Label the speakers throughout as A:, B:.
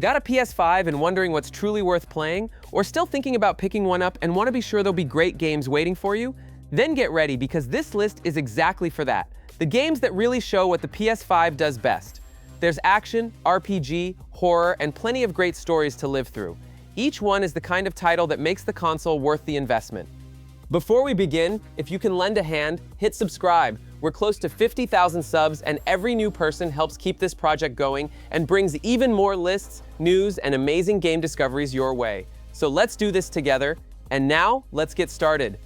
A: Got a PS5 and wondering what's truly worth playing? Or still thinking about picking one up and want to be sure there'll be great games waiting for you? Then get ready, because this list is exactly for that. The games that really show what the PS5 does best. There's action, RPG, horror, and plenty of great stories to live through. Each one is the kind of title that makes the console worth the investment. Before we begin, if you can lend a hand, hit subscribe. We're close to 50,000 subs, and every new person helps keep this project going and brings even more lists, news, and amazing game discoveries your way. So let's do this together, and now let's get started.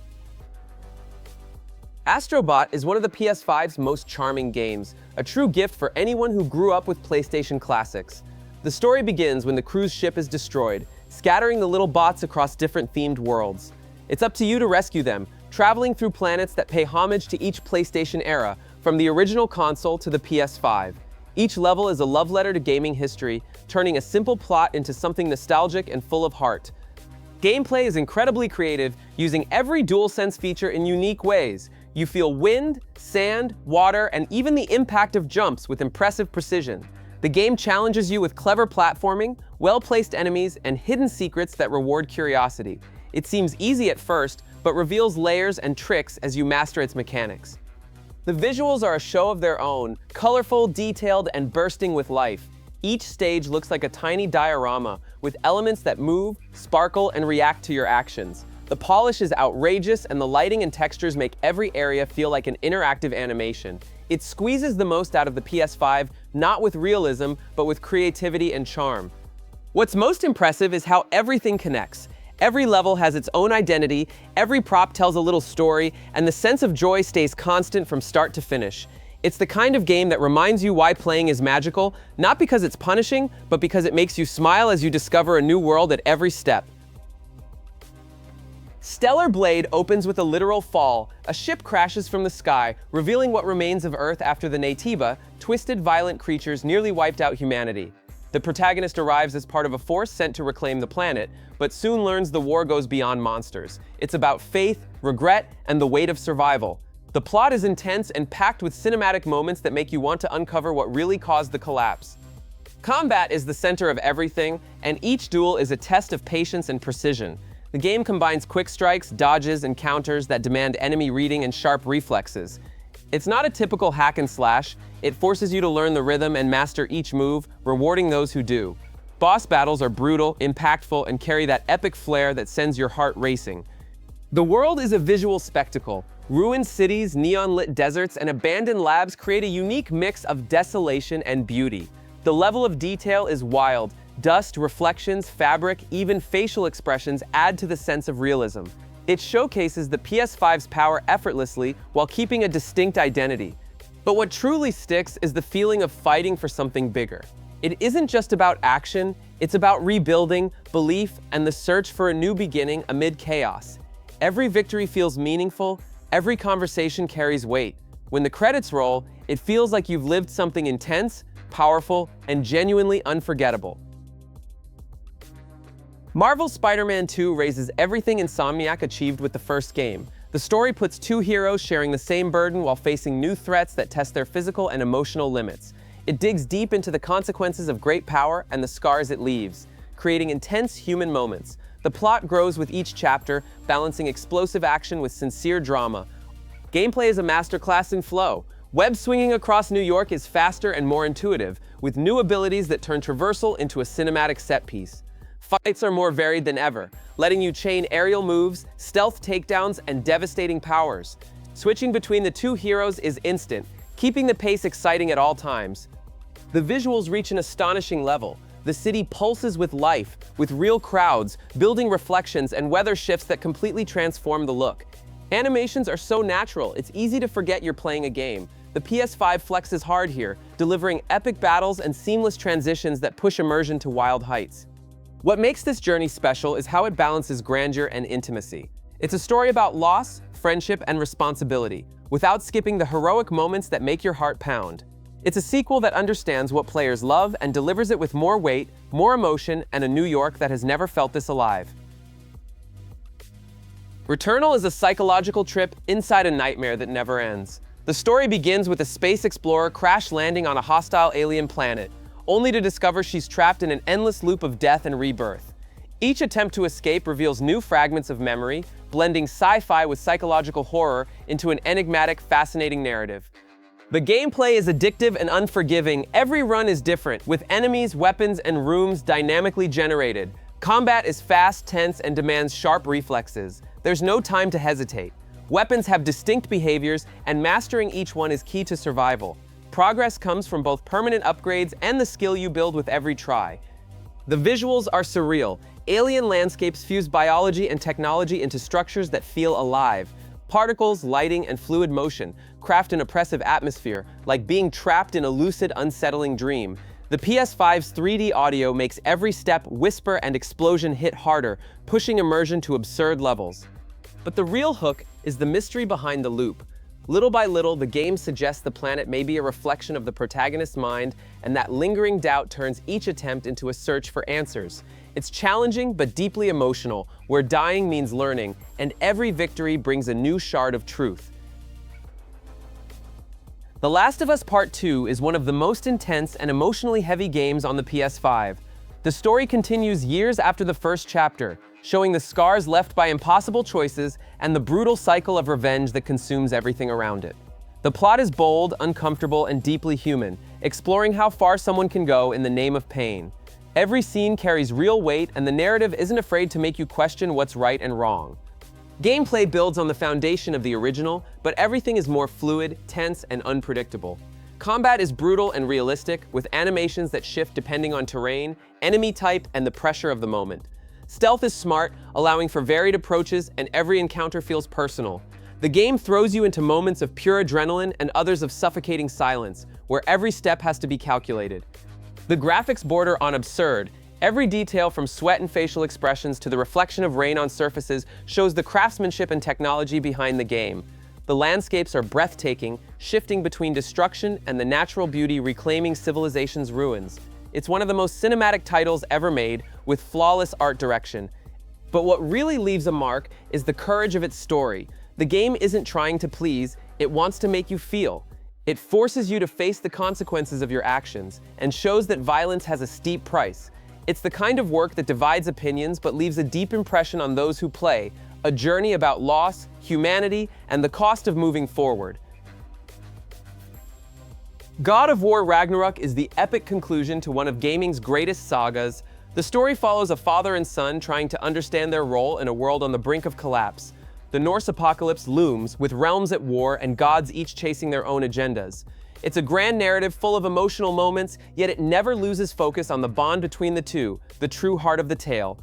A: Astro Bot is one of the PS5's most charming games, a true gift for anyone who grew up with PlayStation classics. The story begins when the cruise ship is destroyed, scattering the little bots across different themed worlds. It's up to you to rescue them, traveling through planets that pay homage to each PlayStation era, from the original console to the PS5. Each level is a love letter to gaming history, turning a simple plot into something nostalgic and full of heart. Gameplay is incredibly creative, using every DualSense feature in unique ways. You feel wind, sand, water, and even the impact of jumps with impressive precision. The game challenges you with clever platforming, well-placed enemies, and hidden secrets that reward curiosity. It seems easy at first, but reveals layers and tricks as you master its mechanics. The visuals are a show of their own, colorful, detailed, and bursting with life. Each stage looks like a tiny diorama, with elements that move, sparkle, and react to your actions. The polish is outrageous, and the lighting and textures make every area feel like an interactive animation. It squeezes the most out of the PS5, not with realism, but with creativity and charm. What's most impressive is how everything connects. Every level has its own identity, every prop tells a little story, and the sense of joy stays constant from start to finish. It's the kind of game that reminds you why playing is magical, not because it's punishing, but because it makes you smile as you discover a new world at every step. Stellar Blade opens with a literal fall. A ship crashes from the sky, revealing what remains of Earth after the Naytiba, twisted, violent creatures nearly wiped out humanity. The protagonist arrives as part of a force sent to reclaim the planet, but soon learns the war goes beyond monsters. It's about faith, regret, and the weight of survival. The plot is intense and packed with cinematic moments that make you want to uncover what really caused the collapse. Combat is the center of everything, and each duel is a test of patience and precision. The game combines quick strikes, dodges, and counters that demand enemy reading and sharp reflexes. It's not a typical hack and slash. It forces you to learn the rhythm and master each move, rewarding those who do. Boss battles are brutal, impactful, and carry that epic flair that sends your heart racing. The world is a visual spectacle. Ruined cities, neon-lit deserts, and abandoned labs create a unique mix of desolation and beauty. The level of detail is wild. Dust, reflections, fabric, even facial expressions add to the sense of realism. It showcases the PS5's power effortlessly while keeping a distinct identity. But what truly sticks is the feeling of fighting for something bigger. It isn't just about action, it's about rebuilding, belief, and the search for a new beginning amid chaos. Every victory feels meaningful, every conversation carries weight. When the credits roll, it feels like you've lived something intense, powerful, and genuinely unforgettable. Marvel's Spider-Man 2 raises everything Insomniac achieved with the first game. The story puts two heroes sharing the same burden while facing new threats that test their physical and emotional limits. It digs deep into the consequences of great power and the scars it leaves, creating intense human moments. The plot grows with each chapter, balancing explosive action with sincere drama. Gameplay is a masterclass in flow. Web swinging across New York is faster and more intuitive, with new abilities that turn traversal into a cinematic set piece. Fights are more varied than ever, letting you chain aerial moves, stealth takedowns, and devastating powers. Switching between the two heroes is instant, keeping the pace exciting at all times. The visuals reach an astonishing level. The city pulses with life, with real crowds, building reflections, and weather shifts that completely transform the look. Animations are so natural, it's easy to forget you're playing a game. The PS5 flexes hard here, delivering epic battles and seamless transitions that push immersion to wild heights. What makes this journey special is how it balances grandeur and intimacy. It's a story about loss, friendship, and responsibility, without skipping the heroic moments that make your heart pound. It's a sequel that understands what players love and delivers it with more weight, more emotion, and a New York that has never felt this alive. Returnal is a psychological trip inside a nightmare that never ends. The story begins with a space explorer crash landing on a hostile alien planet. only to discover she's trapped in an endless loop of death and rebirth. Each attempt to escape reveals new fragments of memory, blending sci-fi with psychological horror into an enigmatic, fascinating narrative. The gameplay is addictive and unforgiving. Every run is different, with enemies, weapons, and rooms dynamically generated. Combat is fast, tense, and demands sharp reflexes. There's no time to hesitate. Weapons have distinct behaviors, and mastering each one is key to survival. Progress comes from both permanent upgrades and the skill you build with every try. The visuals are surreal. Alien landscapes fuse biology and technology into structures that feel alive. Particles, lighting, and fluid motion craft an oppressive atmosphere, like being trapped in a lucid, unsettling dream. The PS5's 3D audio makes every step, whisper, and explosion hit harder, pushing immersion to absurd levels. But the real hook is the mystery behind the loop. Little by little, the game suggests the planet may be a reflection of the protagonist's mind, and that lingering doubt turns each attempt into a search for answers. It's challenging but deeply emotional, where dying means learning, and every victory brings a new shard of truth. The Last of Us Part 2 is one of the most intense and emotionally heavy games on the PS5. The story continues years after the first chapter, showing the scars left by impossible choices and the brutal cycle of revenge that consumes everything around it. The plot is bold, uncomfortable, and deeply human, exploring how far someone can go in the name of pain. Every scene carries real weight, and the narrative isn't afraid to make you question what's right and wrong. Gameplay builds on the foundation of the original, but everything is more fluid, tense, and unpredictable. Combat is brutal and realistic, with animations that shift depending on terrain, enemy type, and the pressure of the moment. Stealth is smart, allowing for varied approaches, and every encounter feels personal. The game throws you into moments of pure adrenaline and others of suffocating silence, where every step has to be calculated. The graphics border on absurd. Every detail from sweat and facial expressions to the reflection of rain on surfaces shows the craftsmanship and technology behind the game. The landscapes are breathtaking, shifting between destruction and the natural beauty reclaiming civilization's ruins. It's one of the most cinematic titles ever made, with flawless art direction. But what really leaves a mark is the courage of its story. The game isn't trying to please, it wants to make you feel. It forces you to face the consequences of your actions, and shows that violence has a steep price. It's the kind of work that divides opinions but leaves a deep impression on those who play, a journey about loss, humanity, and the cost of moving forward. God of War Ragnarök is the epic conclusion to one of gaming's greatest sagas. The story follows a father and son trying to understand their role in a world on the brink of collapse. The Norse apocalypse looms, with realms at war and gods each chasing their own agendas. It's a grand narrative full of emotional moments, yet it never loses focus on the bond between the two, the true heart of the tale.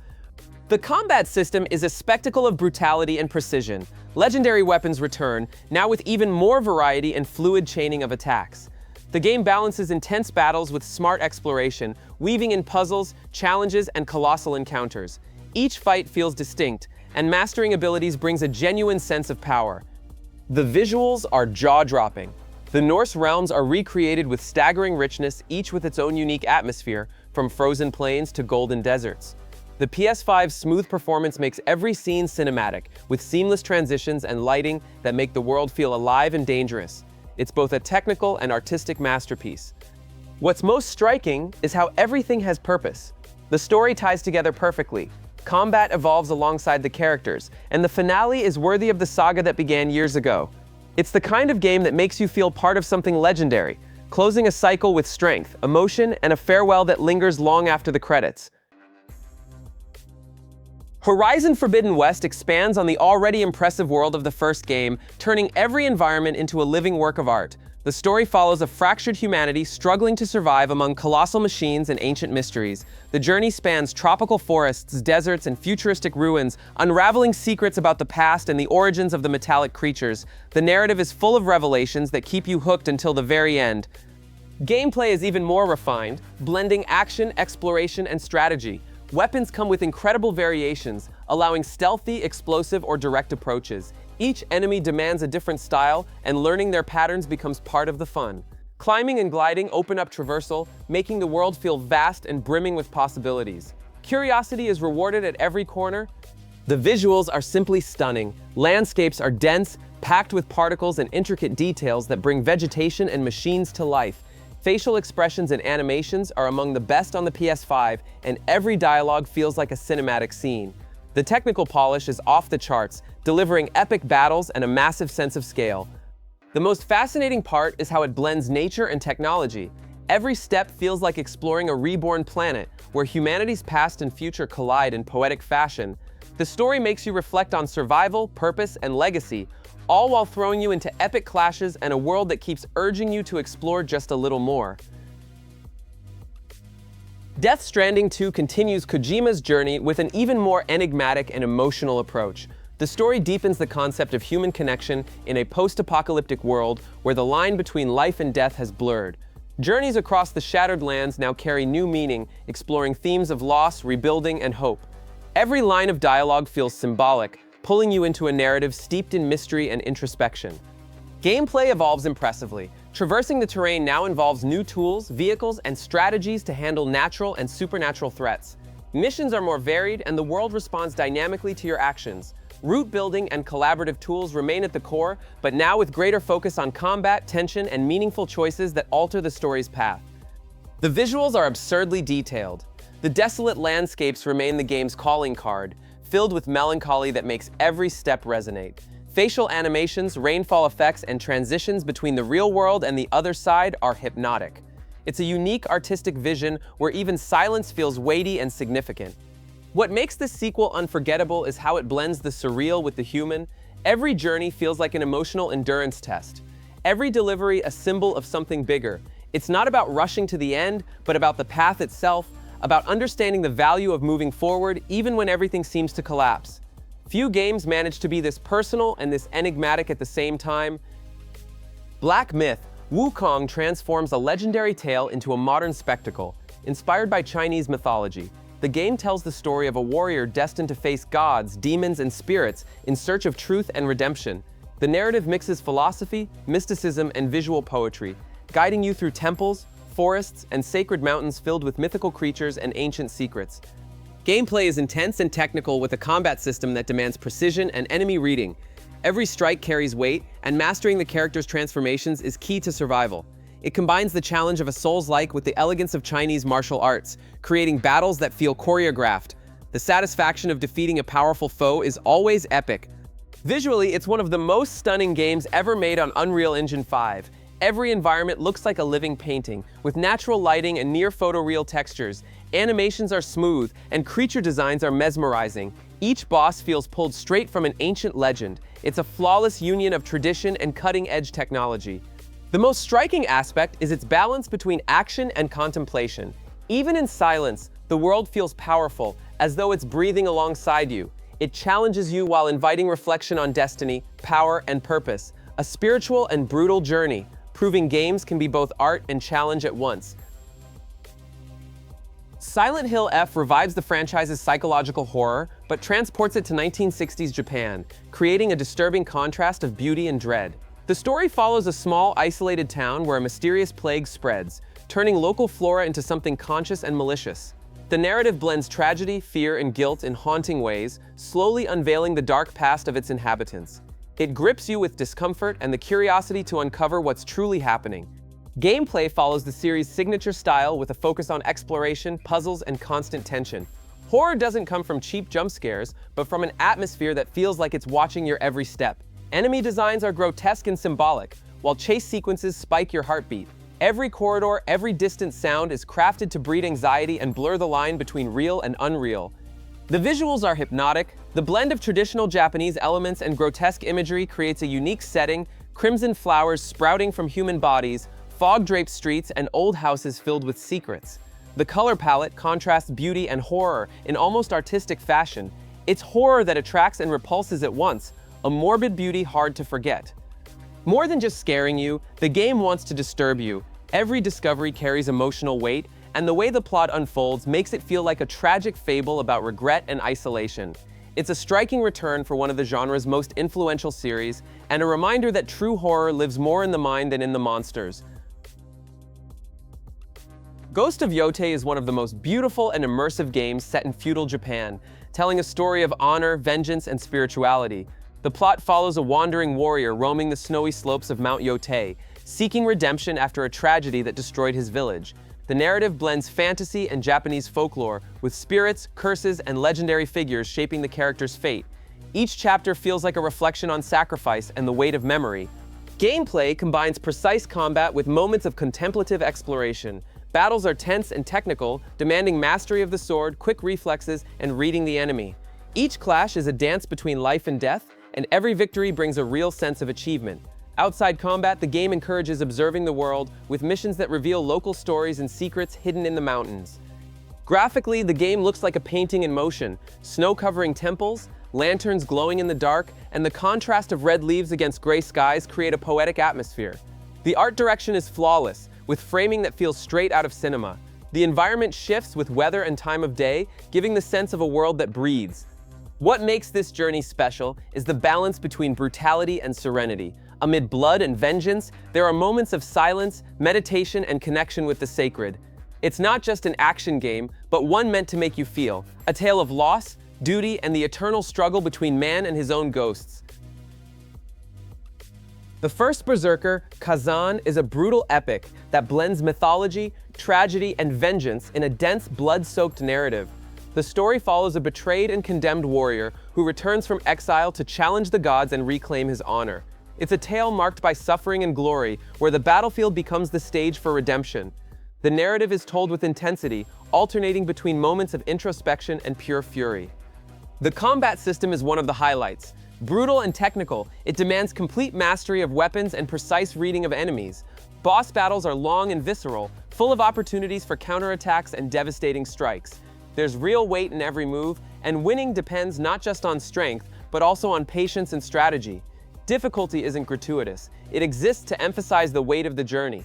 A: The combat system is a spectacle of brutality and precision. Legendary weapons return, now with even more variety and fluid chaining of attacks. The game balances intense battles with smart exploration, weaving in puzzles, challenges, and colossal encounters. Each fight feels distinct, and mastering abilities brings a genuine sense of power. The visuals are jaw-dropping. The Norse realms are recreated with staggering richness, each with its own unique atmosphere, from frozen plains to golden deserts. The PS5's smooth performance makes every scene cinematic, with seamless transitions and lighting that make the world feel alive and dangerous. It's both a technical and artistic masterpiece. What's most striking is how everything has purpose. The story ties together perfectly. Combat evolves alongside the characters, and the finale is worthy of the saga that began years ago. It's the kind of game that makes you feel part of something legendary, closing a cycle with strength, emotion, and a farewell that lingers long after the credits. Horizon Forbidden West expands on the already impressive world of the first game, turning every environment into a living work of art. The story follows a fractured humanity struggling to survive among colossal machines and ancient mysteries. The journey spans tropical forests, deserts, and futuristic ruins, unraveling secrets about the past and the origins of the metallic creatures. The narrative is full of revelations that keep you hooked until the very end. Gameplay is even more refined, blending action, exploration, and strategy. Weapons come with incredible variations, allowing stealthy, explosive, or direct approaches. Each enemy demands a different style, and learning their patterns becomes part of the fun. Climbing and gliding open up traversal, making the world feel vast and brimming with possibilities. Curiosity is rewarded at every corner. The visuals are simply stunning. Landscapes are dense, packed with particles and intricate details that bring vegetation and machines to life. Facial expressions and animations are among the best on the PS5, and every dialogue feels like a cinematic scene. The technical polish is off the charts, delivering epic battles and a massive sense of scale. The most fascinating part is how it blends nature and technology. Every step feels like exploring a reborn planet, where humanity's past and future collide in poetic fashion. The story makes you reflect on survival, purpose, and legacy, all while throwing you into epic clashes and a world that keeps urging you to explore just a little more. Death Stranding 2 continues Kojima's journey with an even more enigmatic and emotional approach. The story deepens the concept of human connection in a post-apocalyptic world where the line between life and death has blurred. Journeys across the Shattered Lands now carry new meaning, exploring themes of loss, rebuilding, and hope. Every line of dialogue feels symbolic, pulling you into a narrative steeped in mystery and introspection. Gameplay evolves impressively. Traversing the terrain now involves new tools, vehicles, and strategies to handle natural and supernatural threats. Missions are more varied, and the world responds dynamically to your actions. Route building and collaborative tools remain at the core, but now with greater focus on combat, tension, and meaningful choices that alter the story's path. The visuals are absurdly detailed. The desolate landscapes remain the game's calling card, filled with melancholy that makes every step resonate. Facial animations, rainfall effects, and transitions between the real world and the other side are hypnotic. It's a unique artistic vision where even silence feels weighty and significant. What makes this sequel unforgettable is how it blends the surreal with the human. Every journey feels like an emotional endurance test. Every delivery a symbol of something bigger. It's not about rushing to the end, but about the path itself, about understanding the value of moving forward even when everything seems to collapse. Few games manage to be this personal and this enigmatic at the same time. Black Myth: Wukong transforms a legendary tale into a modern spectacle. Inspired by Chinese mythology, the game tells the story of a warrior destined to face gods, demons, and spirits in search of truth and redemption. The narrative mixes philosophy, mysticism, and visual poetry, guiding you through temples, forests, and sacred mountains filled with mythical creatures and ancient secrets. Gameplay is intense and technical with a combat system that demands precision and enemy reading. Every strike carries weight, and mastering the character's transformations is key to survival. It combines the challenge of a Souls-like with the elegance of Chinese martial arts, creating battles that feel choreographed. The satisfaction of defeating a powerful foe is always epic. Visually, it's one of the most stunning games ever made on Unreal Engine 5. Every environment looks like a living painting, with natural lighting and near-photoreal textures. Animations are smooth, and creature designs are mesmerizing. Each boss feels pulled straight from an ancient legend. It's a flawless union of tradition and cutting-edge technology. The most striking aspect is its balance between action and contemplation. Even in silence, the world feels powerful, as though it's breathing alongside you. It challenges you while inviting reflection on destiny, power, and purpose. A spiritual and brutal journey, proving games can be both art and challenge at once. Silent Hill F revives the franchise's psychological horror, but transports it to 1960s Japan, creating a disturbing contrast of beauty and dread. The story follows a small, isolated town where a mysterious plague spreads, turning local flora into something conscious and malicious. The narrative blends tragedy, fear, and guilt in haunting ways, slowly unveiling the dark past of its inhabitants. It grips you with discomfort and the curiosity to uncover what's truly happening. Gameplay follows the series' signature style with a focus on exploration, puzzles, and constant tension. Horror doesn't come from cheap jump scares, but from an atmosphere that feels like it's watching your every step. Enemy designs are grotesque and symbolic, while chase sequences spike your heartbeat. Every corridor, every distant sound is crafted to breed anxiety and blur the line between real and unreal. The visuals are hypnotic. The blend of traditional Japanese elements and grotesque imagery creates a unique setting: crimson flowers sprouting from human bodies, fog-draped streets, and old houses filled with secrets. The color palette contrasts beauty and horror in almost artistic fashion. It's horror that attracts and repulses at once, a morbid beauty hard to forget. More than just scaring you, the game wants to disturb you. Every discovery carries emotional weight, and the way the plot unfolds makes it feel like a tragic fable about regret and isolation. It's a striking return for one of the genre's most influential series, and a reminder that true horror lives more in the mind than in the monsters. Ghost of Yōtei is one of the most beautiful and immersive games set in feudal Japan, telling a story of honor, vengeance, and spirituality. The plot follows a wandering warrior roaming the snowy slopes of Mount Yōtei, seeking redemption after a tragedy that destroyed his village. The narrative blends fantasy and Japanese folklore, with spirits, curses, and legendary figures shaping the character's fate. Each chapter feels like a reflection on sacrifice and the weight of memory. Gameplay combines precise combat with moments of contemplative exploration. Battles are tense and technical, demanding mastery of the sword, quick reflexes, and reading the enemy. Each clash is a dance between life and death, and every victory brings a real sense of achievement. Outside combat, the game encourages observing the world, with missions that reveal local stories and secrets hidden in the mountains. Graphically, the game looks like a painting in motion, snow covering temples, lanterns glowing in the dark, and the contrast of red leaves against gray skies create a poetic atmosphere. The art direction is flawless, with framing that feels straight out of cinema. The environment shifts with weather and time of day, giving the sense of a world that breathes. What makes this journey special is the balance between brutality and serenity. Amid blood and vengeance, there are moments of silence, meditation, and connection with the sacred. It's not just an action game, but one meant to make you feel. A tale of loss, duty, and the eternal struggle between man and his own ghosts. The first Berserker, Khazan, is a brutal epic that blends mythology, tragedy, and vengeance in a dense, blood-soaked narrative. The story follows a betrayed and condemned warrior who returns from exile to challenge the gods and reclaim his honor. It's a tale marked by suffering and glory, where the battlefield becomes the stage for redemption. The narrative is told with intensity, alternating between moments of introspection and pure fury. The combat system is one of the highlights. Brutal and technical, it demands complete mastery of weapons and precise reading of enemies. Boss battles are long and visceral, full of opportunities for counterattacks and devastating strikes. There's real weight in every move, and winning depends not just on strength, but also on patience and strategy. Difficulty isn't gratuitous. It exists to emphasize the weight of the journey.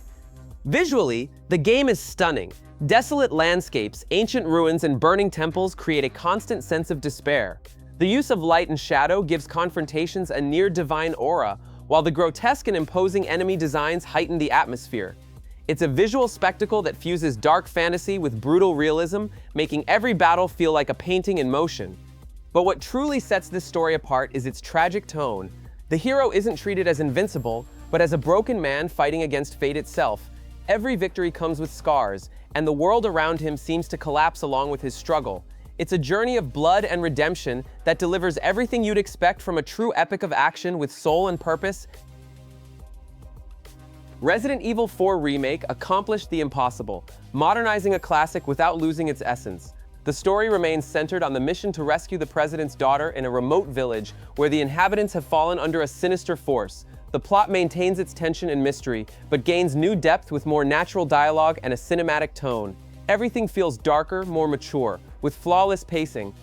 A: Visually, the game is stunning. Desolate landscapes, ancient ruins, and burning temples create a constant sense of despair. The use of light and shadow gives confrontations a near-divine aura, while the grotesque and imposing enemy designs heighten the atmosphere. It's a visual spectacle that fuses dark fantasy with brutal realism, making every battle feel like a painting in motion. But what truly sets this story apart is its tragic tone. The hero isn't treated as invincible, but as a broken man fighting against fate itself. Every victory comes with scars, and the world around him seems to collapse along with his struggle. It's a journey of blood and redemption that delivers everything you'd expect from a true epic of action with soul and purpose. Resident Evil 4 Remake accomplished the impossible, modernizing a classic without losing its essence. The story remains centered on the mission to rescue the president's daughter in a remote village where the inhabitants have fallen under a sinister force. The plot maintains its tension and mystery, but gains new depth with more natural dialogue and a cinematic tone. Everything feels darker, more mature, with flawless pacing.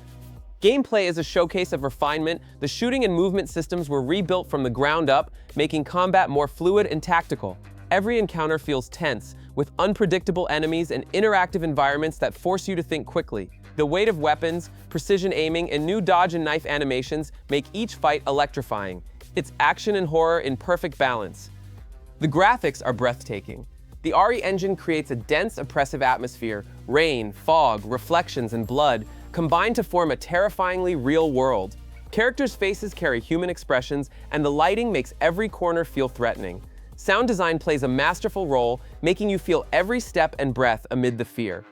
A: Gameplay is a showcase of refinement. The shooting and movement systems were rebuilt from the ground up, making combat more fluid and tactical. Every encounter feels tense, with unpredictable enemies and interactive environments that force you to think quickly. The weight of weapons, precision aiming, and new dodge and knife animations make each fight electrifying. It's action and horror in perfect balance. The graphics are breathtaking. The RE engine creates a dense, oppressive atmosphere. Rain, fog, reflections, and blood combine to form a terrifyingly real world. Characters' faces carry human expressions, and the lighting makes every corner feel threatening. Sound design plays a masterful role, making you feel every step and breath amid the fear.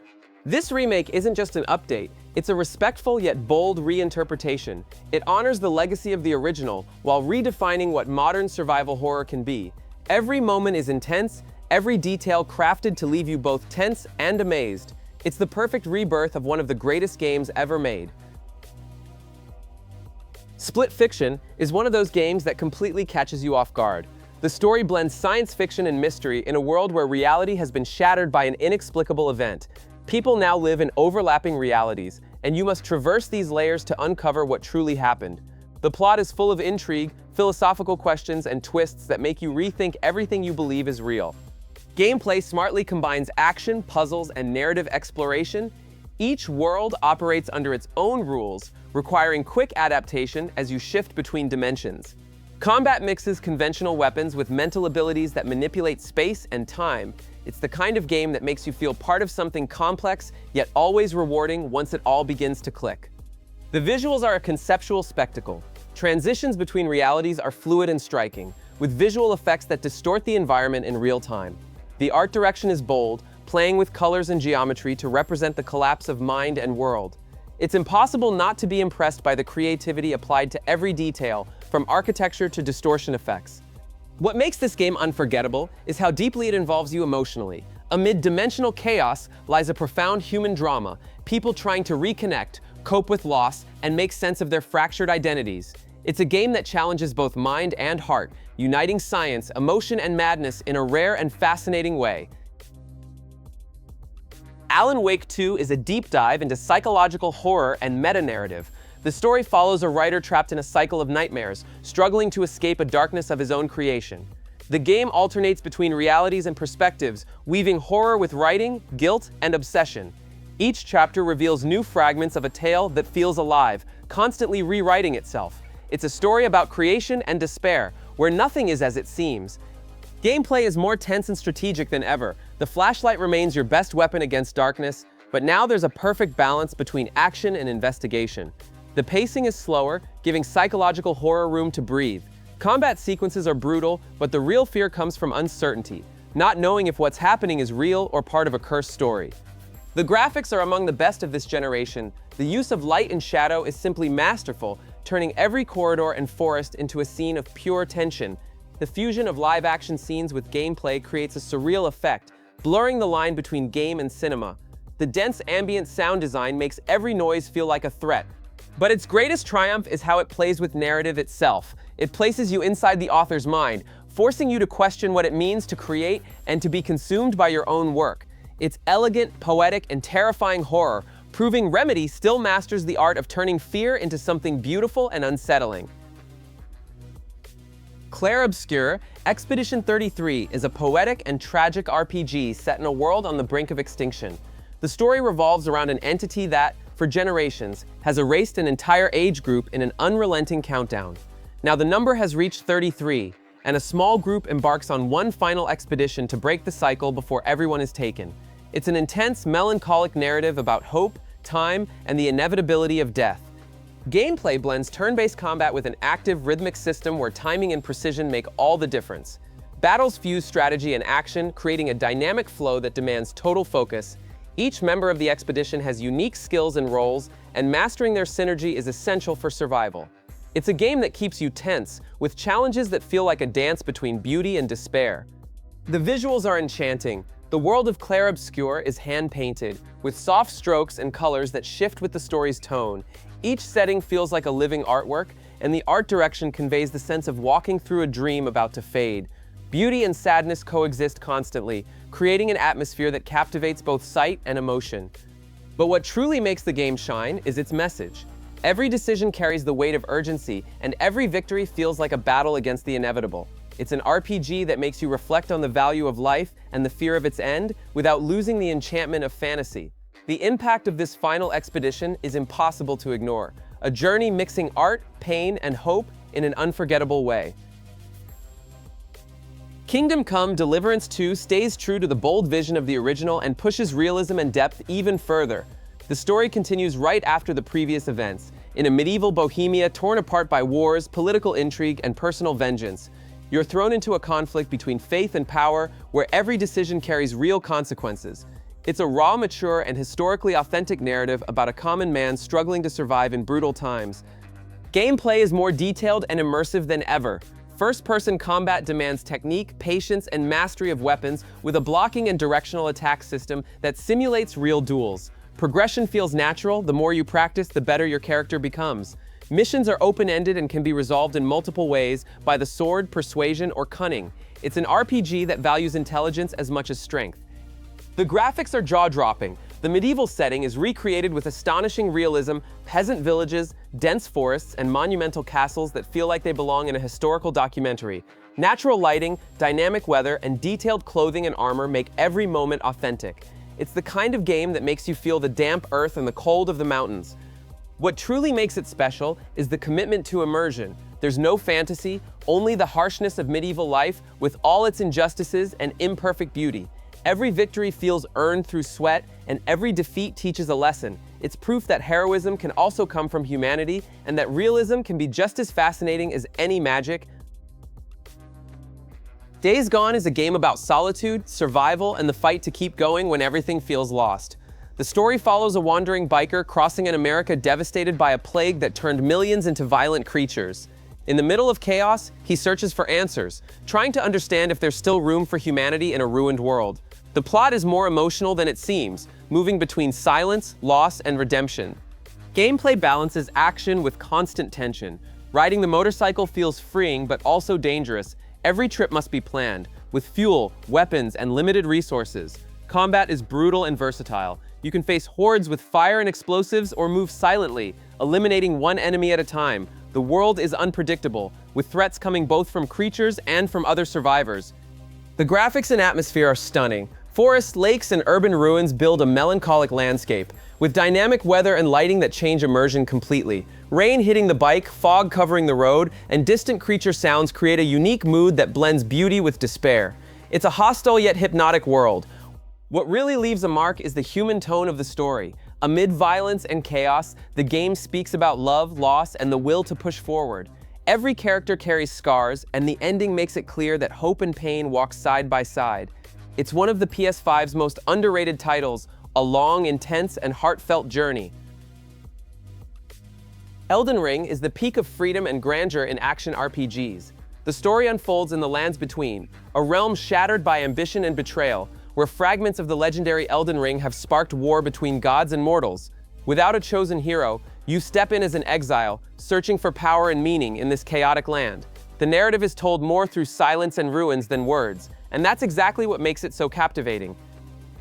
A: This remake isn't just an update, it's a respectful yet bold reinterpretation. It honors the legacy of the original while redefining what modern survival horror can be. Every moment is intense, every detail crafted to leave you both tense and amazed. It's the perfect rebirth of one of the greatest games ever made. Split Fiction is one of those games that completely catches you off guard. The story blends science fiction and mystery in a world where reality has been shattered by an inexplicable event. People now live in overlapping realities, and you must traverse these layers to uncover what truly happened. The plot is full of intrigue, philosophical questions, and twists that make you rethink everything you believe is real. Gameplay smartly combines action, puzzles, and narrative exploration. Each world operates under its own rules, requiring quick adaptation as you shift between dimensions. Combat mixes conventional weapons with mental abilities that manipulate space and time. It's the kind of game that makes you feel part of something complex, yet always rewarding once it all begins to click. The visuals are a conceptual spectacle. Transitions between realities are fluid and striking. with visual effects that distort the environment in real time. The art direction is bold, playing with colors and geometry to represent the collapse of mind and world. It's impossible not to be impressed by the creativity applied to every detail, from architecture to distortion effects. What makes this game unforgettable is how deeply it involves you emotionally. Amid dimensional chaos lies a profound human drama, people trying to reconnect, cope with loss, and make sense of their fractured identities. It's a game that challenges both mind and heart, uniting science, emotion, and madness in a rare and fascinating way. Alan Wake 2 is a deep dive into psychological horror and meta-narrative. The story follows a writer trapped in a cycle of nightmares, struggling to escape a darkness of his own creation. The game alternates between realities and perspectives, weaving horror with writing, guilt, and obsession. Each chapter reveals new fragments of a tale that feels alive, constantly rewriting itself. It's a story about creation and despair, where nothing is as it seems. Gameplay is more tense and strategic than ever. The flashlight remains your best weapon against darkness, but now there's a perfect balance between action and investigation. The pacing is slower, giving psychological horror room to breathe. Combat sequences are brutal, but the real fear comes from uncertainty, not knowing if what's happening is real or part of a cursed story. The graphics are among the best of this generation. The use of light and shadow is simply masterful, turning every corridor and forest into a scene of pure tension. The fusion of live-action scenes with gameplay creates a surreal effect, blurring the line between game and cinema. The dense ambient sound design makes every noise feel like a threat. But its greatest triumph is how it plays with narrative itself. It places you inside the author's mind, forcing you to question what it means to create and to be consumed by your own work. It's elegant, poetic, and terrifying horror, proving Remedy still masters the art of turning fear into something beautiful and unsettling. Clair Obscur, Expedition 33 is a poetic and tragic RPG set in a world on the brink of extinction. The story revolves around an entity that, for generations, has erased an entire age group in an unrelenting countdown. Now the number has reached 33, and a small group embarks on one final expedition to break the cycle before everyone is taken. It's an intense, melancholic narrative about hope, time, and the inevitability of death. Gameplay blends turn-based combat with an active, rhythmic system where timing and precision make all the difference. Battles fuse strategy and action, creating a dynamic flow that demands total focus. Each member of the expedition has unique skills and roles, and mastering their synergy is essential for survival. It's a game that keeps you tense, with challenges that feel like a dance between beauty and despair. The visuals are enchanting. The world of Clair Obscur is hand-painted, with soft strokes and colors that shift with the story's tone. Each setting feels like a living artwork, and the art direction conveys the sense of walking through a dream about to fade. Beauty and sadness coexist constantly, creating an atmosphere that captivates both sight and emotion. But what truly makes the game shine is its message. Every decision carries the weight of urgency, and every victory feels like a battle against the inevitable. It's an RPG that makes you reflect on the value of life and the fear of its end without losing the enchantment of fantasy. The impact of this final expedition is impossible to ignore, a journey mixing art, pain, and hope in an unforgettable way. Kingdom Come: Deliverance 2 stays true to the bold vision of the original and pushes realism and depth even further. The story continues right after the previous events, in a medieval Bohemia torn apart by wars, political intrigue, and personal vengeance. You're thrown into a conflict between faith and power, where every decision carries real consequences. It's a raw, mature, and historically authentic narrative about a common man struggling to survive in brutal times. Gameplay is more detailed and immersive than ever. First-person combat demands technique, patience, and mastery of weapons, with a blocking and directional attack system that simulates real duels. Progression feels natural. The more you practice, the better your character becomes. Missions are open-ended and can be resolved in multiple ways by the sword, persuasion, or cunning. It's an RPG that values intelligence as much as strength. The graphics are jaw-dropping. The medieval setting is recreated with astonishing realism, peasant villages, dense forests, and monumental castles that feel like they belong in a historical documentary. Natural lighting, dynamic weather, and detailed clothing and armor make every moment authentic. It's the kind of game that makes you feel the damp earth and the cold of the mountains. What truly makes it special is the commitment to immersion. There's no fantasy, only the harshness of medieval life with all its injustices and imperfect beauty. Every victory feels earned through sweat, and every defeat teaches a lesson. It's proof that heroism can also come from humanity, and that realism can be just as fascinating as any magic. Days Gone is a game about solitude, survival, and the fight to keep going when everything feels lost. The story follows a wandering biker crossing an America devastated by a plague that turned millions into violent creatures. In the middle of chaos, he searches for answers, trying to understand if there's still room for humanity in a ruined world. The plot is more emotional than it seems, moving between silence, loss, and redemption. Gameplay balances action with constant tension. Riding the motorcycle feels freeing but also dangerous. Every trip must be planned, with fuel, weapons, and limited resources. Combat is brutal and versatile. You can face hordes with fire and explosives or move silently, eliminating one enemy at a time. The world is unpredictable, with threats coming both from creatures and from other survivors. The graphics and atmosphere are stunning. Forests, lakes, and urban ruins build a melancholic landscape, with dynamic weather and lighting that change immersion completely. Rain hitting the bike, fog covering the road, and distant creature sounds create a unique mood that blends beauty with despair. It's a hostile yet hypnotic world. What really leaves a mark is the human tone of the story. Amid violence and chaos, the game speaks about love, loss, and the will to push forward. Every character carries scars, and the ending makes it clear that hope and pain walk side by side. It's one of the PS5's most underrated titles, a long, intense, and heartfelt journey. Elden Ring is the peak of freedom and grandeur in action RPGs. The story unfolds in the lands between, a realm shattered by ambition and betrayal, where fragments of the legendary Elden Ring have sparked war between gods and mortals. Without a chosen hero, you step in as an exile, searching for power and meaning in this chaotic land. The narrative is told more through silence and ruins than words, and that's exactly what makes it so captivating.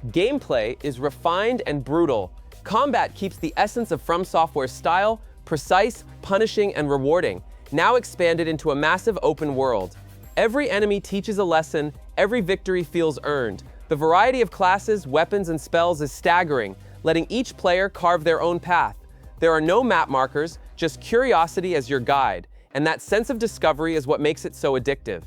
A: Gameplay is refined and brutal. Combat keeps the essence of From Software's style, precise, punishing, and rewarding, now expanded into a massive open world. Every enemy teaches a lesson, every victory feels earned. The variety of classes, weapons, and spells is staggering, letting each player carve their own path. There are no map markers, just curiosity as your guide, and that sense of discovery is what makes it so addictive.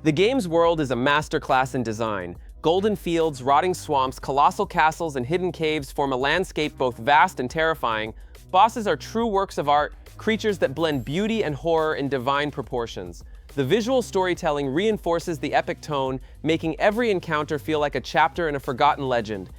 A: The game's world is a masterclass in design. Golden fields, rotting swamps, colossal castles, and hidden caves form a landscape both vast and terrifying. Bosses are true works of art, creatures that blend beauty and horror in divine proportions. The visual storytelling reinforces the epic tone, making every encounter feel like a chapter in a forgotten legend.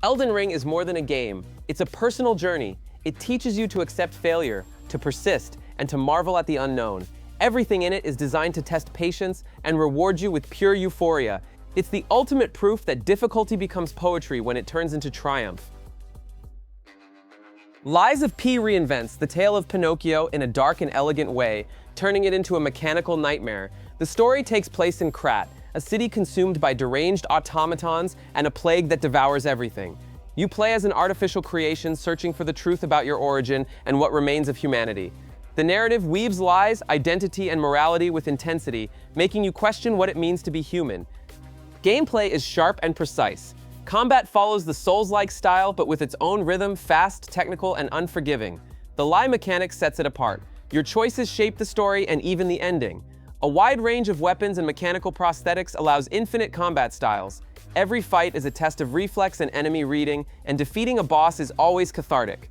A: Elden Ring is more than a game. It's a personal journey. It teaches you to accept failure, to persist, and to marvel at the unknown. Everything in it is designed to test patience and reward you with pure euphoria. It's the ultimate proof that difficulty becomes poetry when it turns into triumph. Lies of P reinvents the tale of Pinocchio in a dark and elegant way, turning it into a mechanical nightmare. The story takes place in Krat, a city consumed by deranged automatons and a plague that devours everything. You play as an artificial creation searching for the truth about your origin and what remains of humanity. The narrative weaves lies, identity, and morality with intensity, making you question what it means to be human. Gameplay is sharp and precise. Combat follows the Souls-like style, but with its own rhythm, fast, technical, and unforgiving. The lie mechanic sets it apart. Your choices shape the story and even the ending. A wide range of weapons and mechanical prosthetics allows infinite combat styles. Every fight is a test of reflex and enemy reading, and defeating a boss is always cathartic.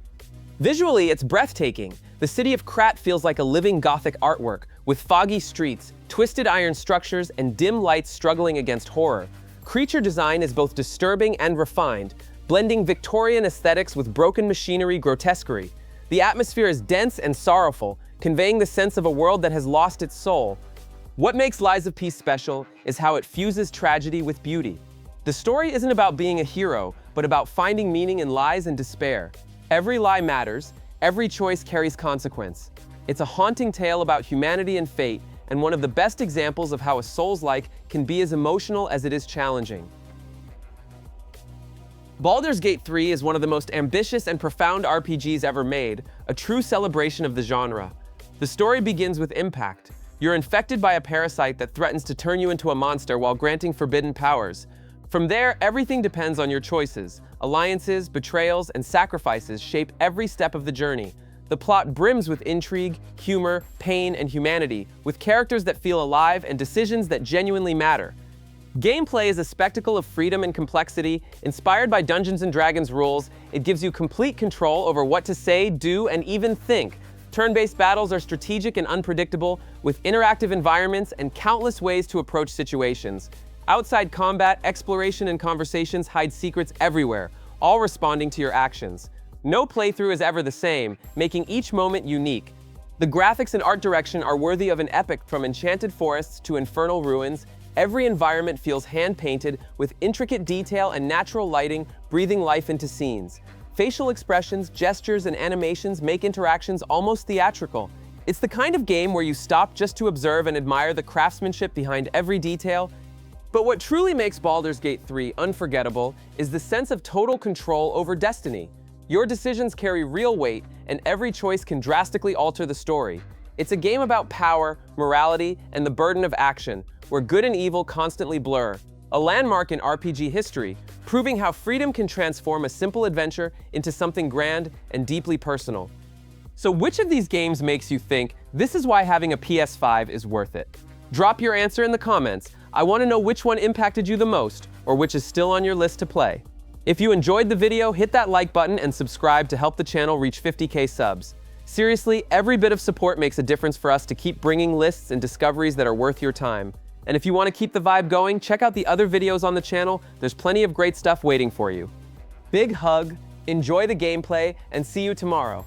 A: Visually, it's breathtaking. The city of Krat feels like a living Gothic artwork, with foggy streets, twisted iron structures, and dim lights struggling against horror. Creature design is both disturbing and refined, blending Victorian aesthetics with broken machinery grotesquerie. The atmosphere is dense and sorrowful, conveying the sense of a world that has lost its soul. What makes Lies of P special is how it fuses tragedy with beauty. The story isn't about being a hero, but about finding meaning in lies and despair. Every lie matters, every choice carries consequence. It's a haunting tale about humanity and fate, and one of the best examples of how a Souls-like can be as emotional as it is challenging. Baldur's Gate 3 is one of the most ambitious and profound RPGs ever made, a true celebration of the genre. The story begins with impact. You're infected by a parasite that threatens to turn you into a monster while granting forbidden powers. From there, everything depends on your choices. Alliances, betrayals, and sacrifices shape every step of the journey. The plot brims with intrigue, humor, pain, and humanity, with characters that feel alive and decisions that genuinely matter. Gameplay is a spectacle of freedom and complexity. Inspired by Dungeons & Dragons rules, it gives you complete control over what to say, do, and even think. Turn-based battles are strategic and unpredictable, with interactive environments and countless ways to approach situations. Outside combat, exploration and conversations hide secrets everywhere, all responding to your actions. No playthrough is ever the same, making each moment unique. The graphics and art direction are worthy of an epic. From enchanted forests to infernal ruins, every environment feels hand-painted with intricate detail and natural lighting, breathing life into scenes. Facial expressions, gestures, and animations make interactions almost theatrical. It's the kind of game where you stop just to observe and admire the craftsmanship behind every detail. But what truly makes Baldur's Gate 3 unforgettable is the sense of total control over destiny. Your decisions carry real weight, and every choice can drastically alter the story. It's a game about power, morality, and the burden of action, where good and evil constantly blur. A landmark in RPG history, proving how freedom can transform a simple adventure into something grand and deeply personal. So which of these games makes you think this is why having a PS5 is worth it? Drop your answer in the comments. I want to know which one impacted you the most, or which is still on your list to play. If you enjoyed the video, hit that like button and subscribe to help the channel reach 50K subs. Seriously, every bit of support makes a difference for us to keep bringing lists and discoveries that are worth your time. And if you want to keep the vibe going, check out the other videos on the channel. There's plenty of great stuff waiting for you. Big hug, enjoy the gameplay, and see you tomorrow.